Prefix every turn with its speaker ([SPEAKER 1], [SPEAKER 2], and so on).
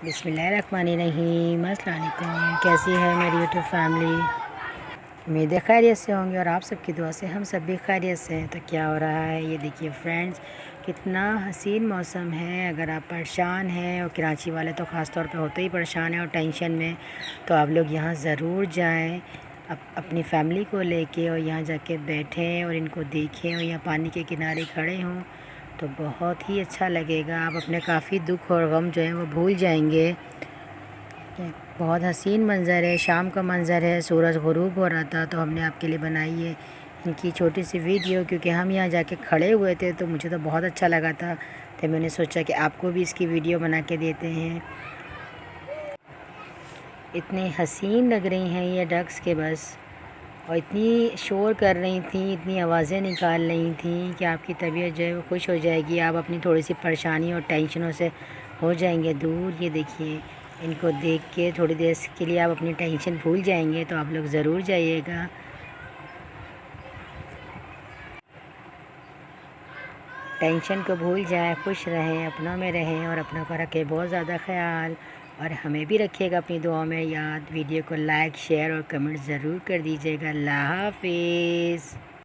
[SPEAKER 1] بسم اللہ الرحمن الرحیم۔ السلام علیکم، کیسی ہے میری یوٹیوب فیملی؟ امید ہے خیریت سے ہوں گے اور آپ سب کی دعا سے ہم سب بھی خیریت سے ہیں۔ تو کیا ہو رہا ہے یہ دیکھیے فرینڈز، کتنا حسین موسم ہے۔ اگر آپ پریشان ہیں، اور کراچی والے تو خاص طور پہ ہوتے ہی پریشان ہیں اور ٹینشن میں، تو آپ لوگ یہاں ضرور جائیں اپنی فیملی کو لے کے، اور یہاں جا کے بیٹھیں اور ان کو دیکھیں، اور یہاں پانی کے کنارے کھڑے ہوں تو بہت ہی اچھا لگے گا۔ آپ اپنے کافی دکھ اور غم جو ہیں وہ بھول جائیں گے۔ بہت حسین منظر ہے، شام کا منظر ہے، سورج غروب ہو رہا تھا تو ہم نے آپ کے لیے بنائی ہے ان کی چھوٹی سی ویڈیو، کیونکہ ہم یہاں جا کے کھڑے ہوئے تھے تو مجھے تو بہت اچھا لگا تھا، تو میں نے سوچا کہ آپ کو بھی اس کی ویڈیو بنا کے دیتے ہیں۔ اتنے حسین لگ رہی ہیں یہ ڈکس کے بس، اور اتنی شور کر رہی تھیں، اتنی آوازیں نکال رہی تھیں کہ آپ کی طبیعت جو ہے وہ خوش ہو جائے گی، آپ اپنی تھوڑی سی پریشانی اور ٹینشنوں سے ہو جائیں گے دور۔ یہ دیکھیے ان کو دیکھ کے تھوڑی دیر کے لیے آپ اپنی ٹینشن بھول جائیں گے، تو آپ لوگ ضرور جائیے گا۔ ٹینشن کو بھول جائیں، خوش رہیں، اپنوں میں رہیں، اور اپنوں کا رکھیں بہت زیادہ خیال، اور ہمیں بھی رکھیے گا اپنی دعاؤں میں یاد۔ ویڈیو کو لائک، شیئر اور کمنٹ ضرور کر دیجیے گا۔ اللہ حافظ۔